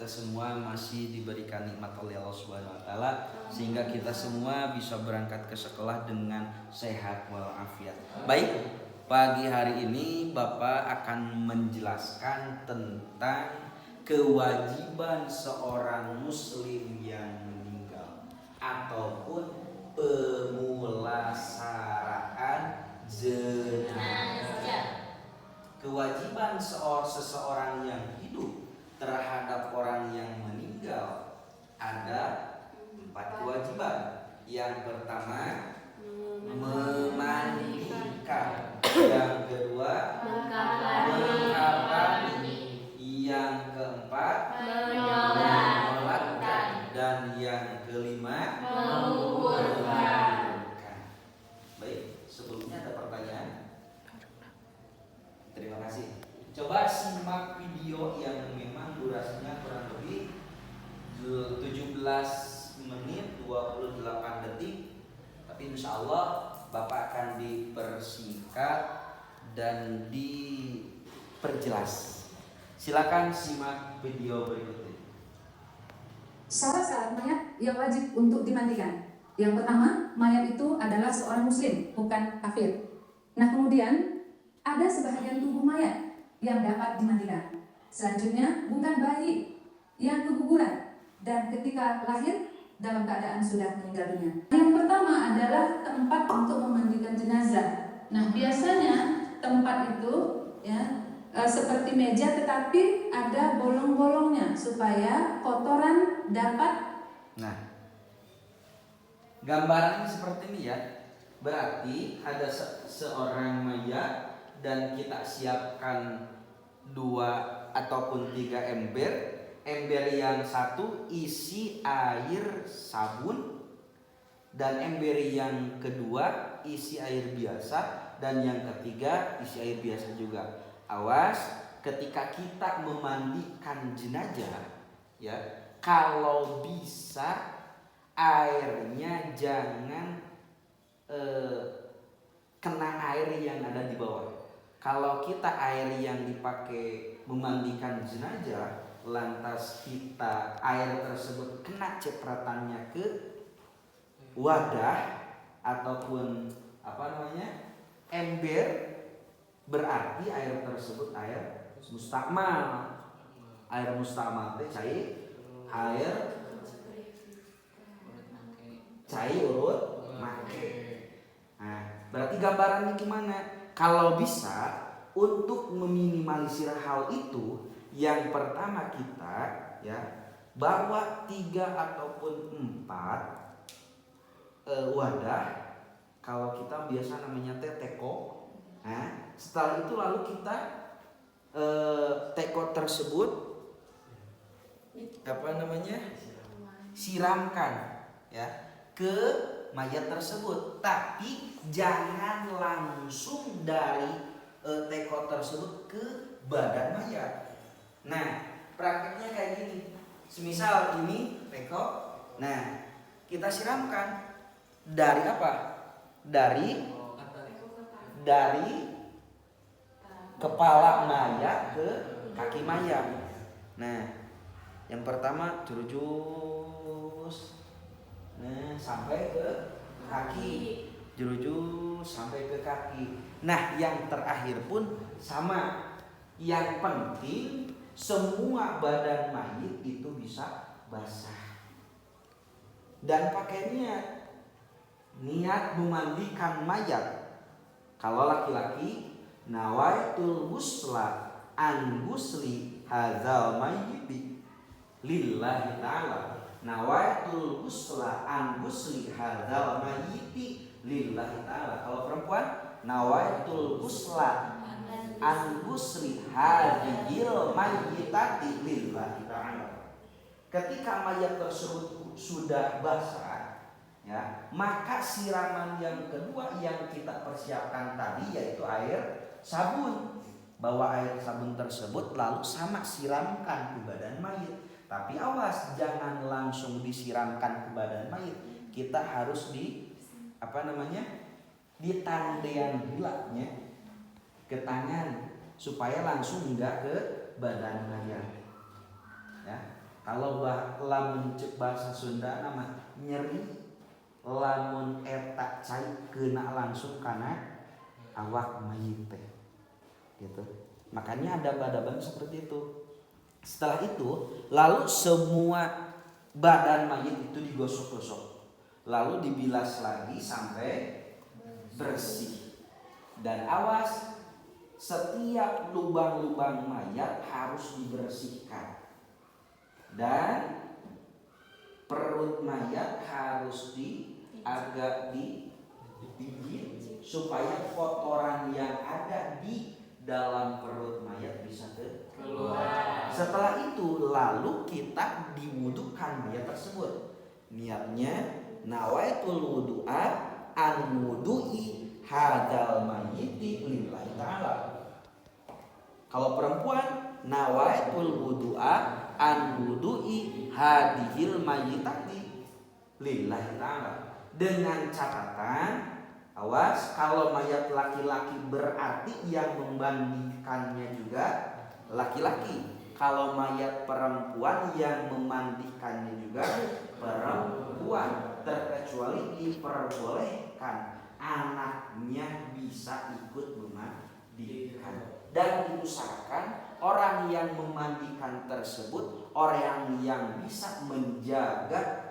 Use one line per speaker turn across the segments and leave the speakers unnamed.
kita semua masih diberikan nikmat oleh Allah Subhanahu wa taala sehingga kita semua bisa berangkat ke sekolah dengan sehat walafiat. Baik, pagi hari ini Bapak akan menjelaskan tentang kewajiban seorang muslim yang meninggal ataupun pemulasaraan jenazah. Kewajiban seseorang yang hidup terhadap orang yang meninggal ada 4 kewajiban. Yang pertama memandikan, yang kedua mengkafani, yang keempat menyolatkan, dan yang kelima menguburkan. Baik, sebelumnya ada pertanyaan? Terima kasih. Coba simak video yang memang durasinya kurang lebih 17 menit 28 detik. Tapi insya Allah Bapak akan dipersingkat dan diperjelas. Silakan simak video berikut ini.
Syarat mayat yang wajib untuk dimandikan. Yang pertama, mayat itu adalah seorang muslim, bukan kafir. Nah, kemudian ada sebahagian tubuh mayat yang dapat dimandikan. Selanjutnya, bukan bayi yang keguguran dan ketika lahir dalam keadaan sudah meninggal dunia. Yang pertama adalah tempat untuk memandikan jenazah. Nah, biasanya tempat itu seperti meja tetapi ada bolong-bolongnya supaya kotoran dapat.
Nah, gambarannya seperti ini ya. Berarti ada seorang mayat dan kita siapkan 2 ataupun 3 ember. Ember yang satu isi air sabun, dan ember yang kedua isi air biasa, dan yang ketiga isi air biasa juga. Awas ketika kita memandikan jenazah ya, kalau bisa airnya jangan kena air yang ada di bawah. Kalau kita air yang dipakai memandikan jenazah, lantas kita air tersebut kena cepratannya ke wadah ataupun ember, berarti air tersebut air mustakmal. Air mustakmal teh cair urut make. Nah, berarti gambarannya gimana? Kalau bisa untuk meminimalisir hal itu, yang pertama kita bawa 3 ataupun 4 wadah. Kalau kita biasa namanya teko. Nah, setelah itu lalu kita teko tersebut siramkan ke mayat tersebut, tapi jangan langsung dari teko tersebut ke badan mayat. Nah, prakteknya kayak gini. Semisal ini teko, nah kita siramkan dari apa? Dari kepala mayat ke kaki mayat. Nah, yang pertama jurujus, nah sampai ke kaki, jurujus sampai ke kaki. Nah, yang terakhir pun sama. Yang penting semua badan mayit itu bisa basah. Dan pakai niat memandikan mayat. Kalau laki-laki, nawaitul ghusla an ghusli hadzal mayyiti lillahi ta'ala. Nawaitul ghusla an ghusli hadzal mayyiti lillahi ta'ala. Kalau perempuan, nawaitul ghusla an ghusli hadzal mayyitati lillahi ta'ala. Ketika mayat tersebut sudah basah, maka siraman yang kedua yang kita persiapkan tadi yaitu air sabun. Bawa air sabun tersebut lalu sama siramkan ke badan mayit. Tapi awas, jangan langsung disiramkan ke badan mayit. Kita harus di tandean bilaknya ke tangan supaya langsung enggak ke badan mayat. Kalau lamun cek bahasa Sunda nama nyeri, lamun eta cai kena langsung karena awak mayit teh gitu. Makanya ada badaban seperti itu. Setelah itu lalu semua badan mayit itu digosok-gosok, lalu dibilas lagi sampai bersih. Dan awas, setiap lubang-lubang mayat harus dibersihkan. Dan perut mayat harus agak digigit supaya kotoran yang ada di dalam perut mayat bisa keluar. Setelah itu lalu kita diwudukan mayat tersebut. Niatnya nawaitul wudu'a an wudu'i hadal mayyiti lillahi ta'ala. Kalau perempuan nawaitul wudu'a an wudu'i hadhil mayyitati lillahi ta'ala. Dengan catatan, awas, kalau mayat laki-laki berarti yang memandikannya juga laki-laki. Kalau mayat perempuan yang memandikannya juga perempuan, terkecuali diperbolehkan anaknya bisa ikut memandikan. Dan diusahakan orang yang memandikan tersebut orang yang bisa menjaga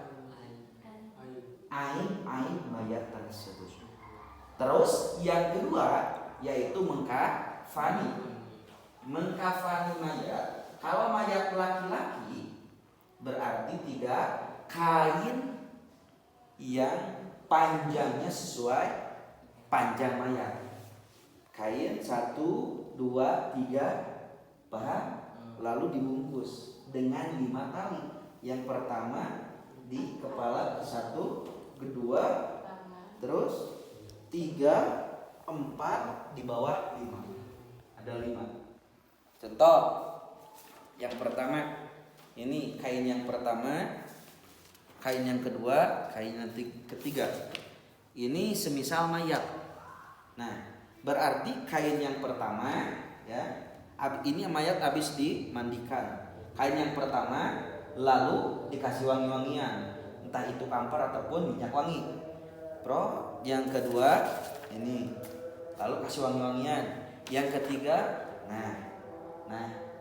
aib mayat tersebut. Terus yang kedua yaitu mengkafani. Mengkafani mayat, kalau mayat laki-laki berarti tidak kain yang panjangnya sesuai panjang mayat. Kain 1, 2, 3 paham? Lalu dibungkus dengan 5 tali. Yang pertama di kepala, 1, kedua, terus 3, 4 di bawah 5. Ada 5. Contoh yang pertama, ini kain yang pertama, kain yang kedua, kain yang ketiga. Ini semisal mayat. Nah, berarti kain yang pertama ya, ini mayat habis dimandikan. Kain yang pertama lalu dikasih wangi-wangian, entah itu kamper ataupun minyak wangi. Yang kedua ini lalu kasih wangi-wangian. Yang ketiga, nah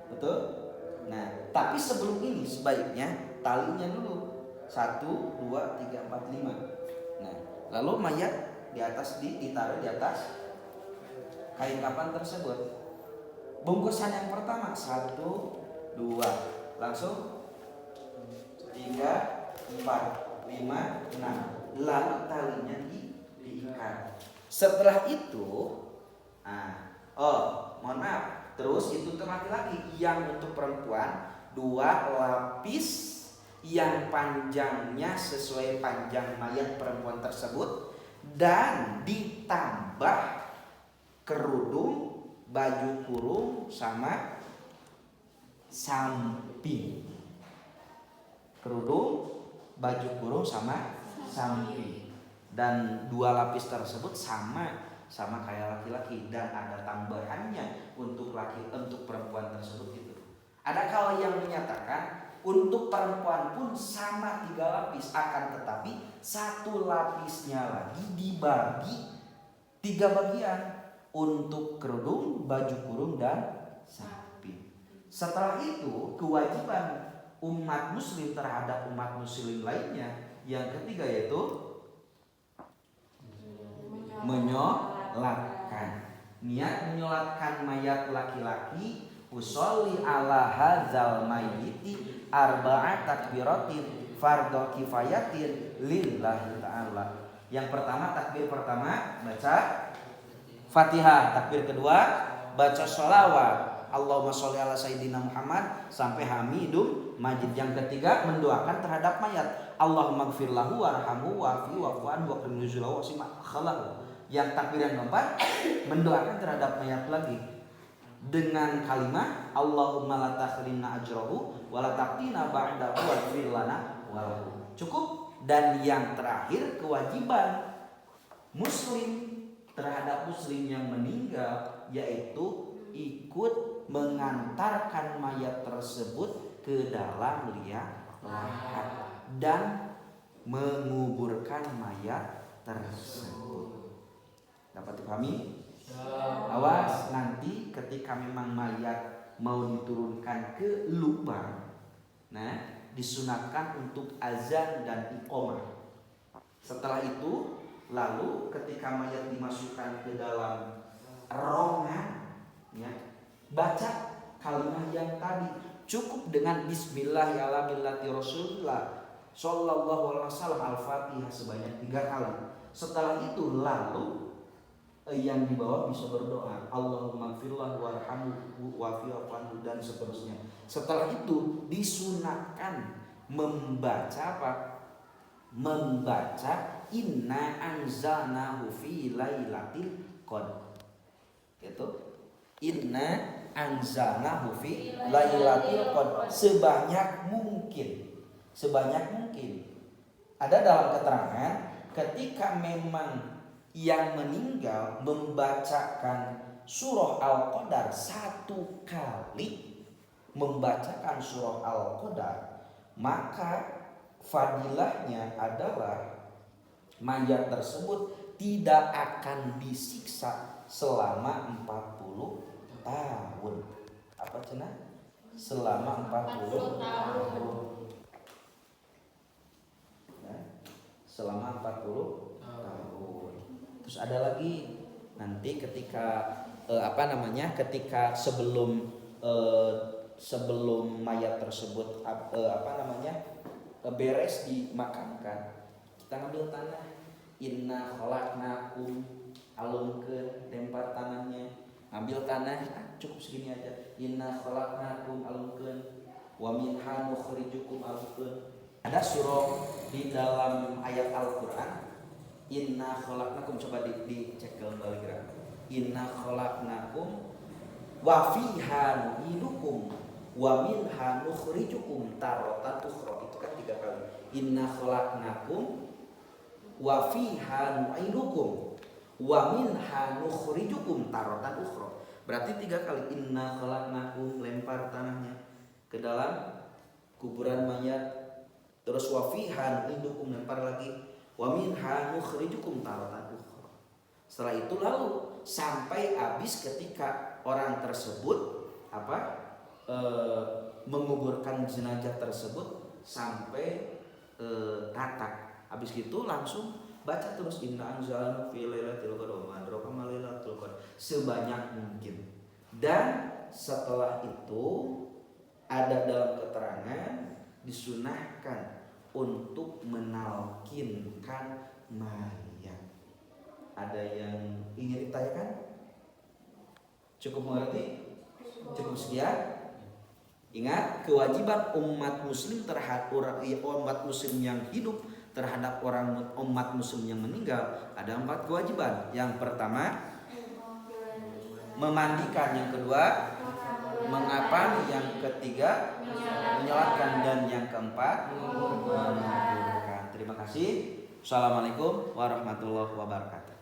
betul. Nah, tapi sebelum ini sebaiknya talinya dulu 1, 2, 3, 4, 5. Nah, lalu mayat di atas ditaruh di atas kain kafan tersebut. Bungkusan yang pertama 1, 2, langsung 3, 4, 5, 6. Lalu talinya diikat. Setelah itu, mohon maaf. Terus itu untuk laki-laki. Yang untuk perempuan 2 lapis yang panjangnya sesuai panjang mayat perempuan tersebut, dan ditambah kerudung, baju kurung sama samping. Kerudung, baju kurung sama samping. Dan 2 lapis tersebut sama kayak laki-laki, dan ada tambahannya untuk perempuan tersebut itu. Ada kalau yang menyatakan untuk perempuan pun sama 3 lapis, akan tetapi 1 lapisnya lagi dibagi 3 bagian untuk kerudung, baju kurung dan samping. Setelah itu kewajiban umat muslim terhadap umat muslim lainnya yang ketiga yaitu menyolatkan. Niat menyolatkan mayat laki-laki, usolli ala hadzal mayyiti arba'a takbiratin fardhu kifayatin lillahi ta'ala. Yang pertama, takbir pertama baca Fatihah, takbir kedua baca sholawat Allahumma sholli ala sayyidina Muhammad sampai hamidum majid. Yang ketiga mendoakan terhadap mayat, Allahumma gfir lahu warhamhu wa'afi wa'fu anhu wa qim nuzulahu wa sima khalahu. Yang takbir yang keempat mendoakan terhadap mayat lagi dengan kalimat Allahumma la tahrimna ajrahu wa la taqina ba'dahu wa gfir lana walahu. Cukup. Dan yang terakhir kewajiban muslim terhadap muslim yang meninggal yaitu ikut mengantarkan mayat tersebut ke dalam liang lahat dan menguburkan mayat tersebut. Dapat dipahami? Awas nanti ketika memang mayat mau diturunkan ke lubang, nah disunatkan untuk azan dan iqomah. Setelah itu, lalu ketika mayat dimasukkan ke dalam rongan, ya, baca kalimat yang tadi. Cukup dengan Bismillah ya ala millati Rasulillah Sallallahu alaihi wasallam Al-Fatihah sebanyak 3 kali. Setelah itu lalu yang di bawah bisa berdoa Allahumma gfirlah warhamhu wa'fu dan seterusnya. Setelah itu disunatkan membaca apa? Membaca inna anzalnahu fi lailatul qadar. Gitu. Inna anzalnahu fi lailatul qadar sebanyak mungkin. Sebanyak mungkin. Ada dalam keterangan ketika memang yang meninggal membacakan surah Al-Qadar 1 kali, membacakan surah Al-Qadar, maka fadilahnya adalah mayat tersebut tidak akan disiksa selama 40 tahun. Apa cenah? Selama 40 tahun. Ya, selama 40 tahun. Terus ada lagi nanti ketika ketika sebelum mayat tersebut beres dimakamkan, kita ngambil tanah. Inna khalaqnakum, alungkeun lempar tanahnya, ngambil tanah, cukup segini aja. Inna khalaqnakum, alungkeun, wa minha nukhrijukum, alungkeun. Ada surah di dalam ayat Al-Qur'an, Inna khalaqnakum, coba dicek kembali gerak. Inna khalaqnakum wa fiha nu'idukum wa minha nukhrijukum taratan ukhra. Itu kan 3 kali. Inna khalaqnakum wa fiha nu'idukum wa minha nukhrijukum taratan ukhra. Berarti 3 kali. Inna khalaqnakum, lempar tanahnya ke dalam kuburan mayat. Terus wa fiha nu'idukum, lempar lagi. Wa minha nukhrijukum taratan ukhra. Setelah itu lalu sampai habis ketika orang tersebut menguburkan jenazah tersebut sampai tatak. Habis itu langsung baca terus inna anzalnahu fi lailatul qadar wa ma adraka ma lailatul qadar sebanyak mungkin. Dan setelah itu ada dalam keterangan disunahkan untuk menalkinkan mayat. Ada yang ingin ditanyakan? Cukup mengerti? Cukup sekian? Ingat, kewajiban umat muslim terhadap umat muslim yang hidup terhadap umat muslim yang meninggal ada 4 kewajiban. Yang pertama memandikan, yang kedua mengapan, yang ketiga menyolatkan, dan yang keempat menguburkan. Terima kasih. Assalamualaikum warahmatullahi wabarakatuh.